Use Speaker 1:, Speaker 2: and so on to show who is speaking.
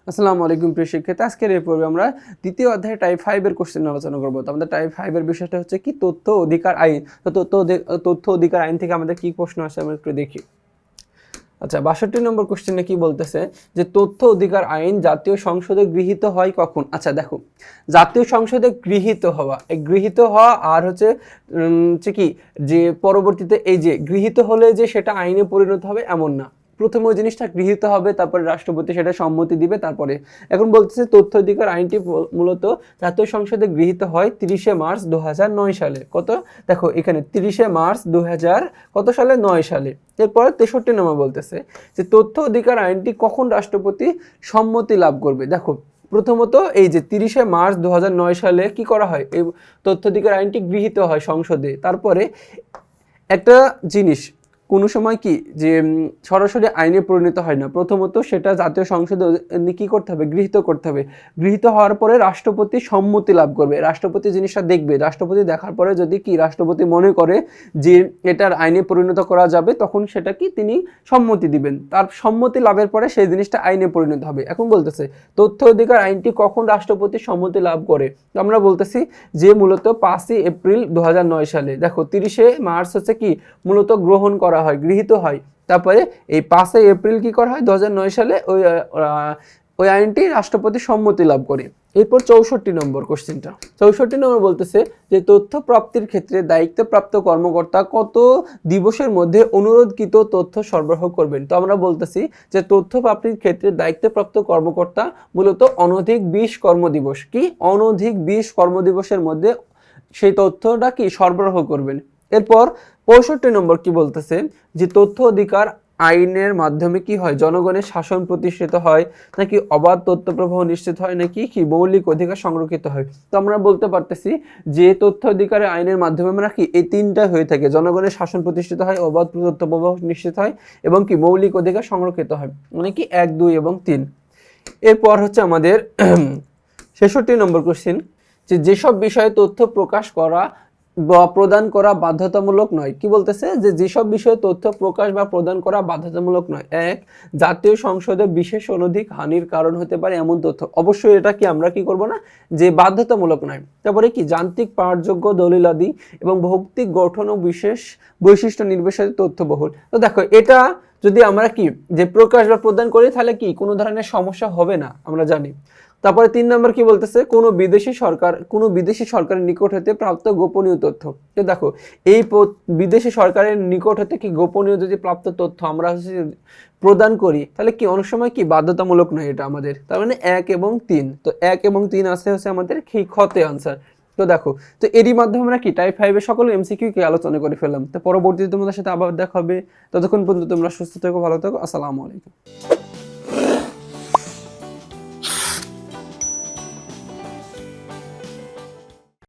Speaker 1: আসসালামু আলাইকুম প্রিয় শিক্ষার্থী, আজকের এই পর্বে আমরা দ্বিতীয় অধ্যায় টাইপ 5 এর কোশ্চেন আলোচনা করব। তো আমাদের টাইপ 5 এর বিষয়টা হচ্ছে কি তথ্য অধিকার আইন। তো তথ্য অধিকার আইন থেকে আমাদের কি প্রশ্ন আসে আমরা একটু দেখি। আচ্ছা, 62 নম্বর কোশ্চেনে কি বলতেছে যে তথ্য অধিকার আইন জাতীয় সংসদে গৃহীত হয় কখন। আচ্ছা দেখো, জাতীয় সংসদে গৃহীত হওয়া, এই গৃহীত হওয়া আর হচ্ছে কি যে পরবর্তীতে এই যে গৃহীত হলে যে সেটা আইনে পরিণত হবে এমন না। প্রথমে ওই জিনিসটা গৃহীত হবে, তারপরে রাষ্ট্রপতি সেটা সম্মতি দিবে। তারপরে এখন বলতেছে তথ্য অধিকার আইনটি মূলত জাতীয় সংসদে গৃহীত হয় 30শে মার্চ 2009 সালে। কত দেখো এখানে 30শে মার্চ 2000 কত সালে 9 সালে। এরপরে 63 নম্বর বলতেছে যে তথ্য অধিকার আইনটি কখন রাষ্ট্রপতি সম্মতি লাভ করবে। দেখো প্রথমত এই যে 30শে মার্চ 2009 সালে কি করা হয়, এই তথ্য অধিকার আইনটি গৃহীত হয় সংসদে। তারপরে একটা জিনিস কোনো সময় কি যে সরাসরি আইনে পরিণত হয় না, প্রথমত সেটা জাতীয় সংসদে কি করতে হবে, গৃহীত করতে হবে। গৃহীত হওয়ার পরে রাষ্ট্রপতি সম্মতি লাভ করবে, রাষ্ট্রপতি জিনিসটা দেখবে, রাষ্ট্রপতি দেখার পরে যদি কি রাষ্ট্রপতি মনে করে যে এটার আইনে পরিণত করা যাবে, তখন সেটা কি তিনি সম্মতি দিবেন। তার সম্মতি লাভের পরে সেই জিনিসটা আইনে পরিণত হবে। এখন বলতেছে তথ্য অধিকার আইনটি কখন রাষ্ট্রপতি সম্মতি লাভ করে। তো আমরা বলতেছি যে মূলত 5ই এপ্রিল 2009 সালে। দেখো 30শে মার্চ হচ্ছে কি মূলত গ্রহণ করা হয়, গৃহীত হয়। তারপরে এই 5ই এপ্রিল কি করা হয় 2009 সালে ওই আইনটি রাষ্ট্রপতি সম্মতি লাভ করে। এরপর 64 নম্বর কোশ্চেনটা, 64 নম্বর বলতেছে যে তথ্য প্রাপ্তির ক্ষেত্রে দায়িত্বপ্রাপ্ত কর্মকর্তা কত দিবসের মধ্যে অনুরোধকৃত তথ্য সরবরাহ করবেন। তো আমরা বলতেছি যে তথ্য প্রাপ্তির ক্ষেত্রে দায়িত্বপ্রাপ্ত কর্মকর্তা মূলত অনধিক 20 কর্মদিবস, কি অনধিক 20 কর্মদিবসের মধ্যে সেই তথ্যটা কি সরবরাহ করবেন। এরপর 65 নম্বর কি বলতেছে যে তথ্য অধিকার আইনের মাধ্যমে কি হয়, জনগণের শাসন প্রতিষ্ঠিত হয়, নাকি অবাধ তথ্য প্রবাহ নিশ্চিত হয়, নাকি কি মৌলিক অধিকার সংরক্ষিত হয়। তো আমরা বলতে পারতেছি যে তথ্য অধিকারের আইনের মাধ্যমে আমরা কি এই তিনটা হয়ে থাকে, জনগণের শাসন প্রতিষ্ঠিত হয়, অবাধ তথ্য প্রবাহ নিশ্চিত হয় এবং কি মৌলিক অধিকার সংরক্ষিত হয়, মানে কি 1, 2 এবং 3। এরপর হচ্ছে আমাদের 66 নম্বর কোশ্চেন যে যেসব বিষয়ে তথ্য প্রকাশ করা বা প্রদান করা বাধ্যতামূলক নয়। কি বলতেছে যে যেসব বিষয়ে তথ্য প্রকাশ বা প্রদান করা বাধ্যতামূলক নয়। 1, জাতীয় সংসদে বিশেষ অনধিক হানির কারণ হতে পারে এমন তথ্য। অবশ্যই এটা কি আমরা কি করব না, যে বাধ্যতামূলক নয়। তারপরে কি যান্ত্রিক পাঠযোগ্য দলিলাদি এবং ভৌতিক গঠন ও বিশেষ বৈশিষ্ট্য নির্বিশেষে তথ্যবহুল। তো দেখো এটা যদি আমরা কি যে প্রকাশ বা প্রদান করি তাহলে কি কোনো ধরনের সমস্যা হবে না, আমরা জানি। তারপরে 3 নম্বর কি বলতেছে, কোনো বিদেশি সরকারের নিকট হতে প্রাপ্ত গোপনীয় তথ্য। তো দেখো এই বিদেশি সরকারের নিকট হতে কি গোপনীয় যদি প্রাপ্ত তথ্য আমরা প্রদান করি তাহলে কি অনেক সময় কি বাধ্যতামূলক নয় এটা আমাদের। তার মানে 1 এবং 3। তো 1 এবং 3 আছে হচ্ছে আমাদের কি খতে আনসার। তো দেখো, তো এরই মাধ্যমে আমরা কি টাইপ 5 এর সকল এমসিকিউ কি আলোচনা করে ফেললাম। তো পরবর্তীতে তোমাদের সাথে আবার দেখা হবে, ততক্ষণ পর্যন্ত তোমরা সুস্থ থেকো, ভালো থেকো, আসসালামু আলাইকুম।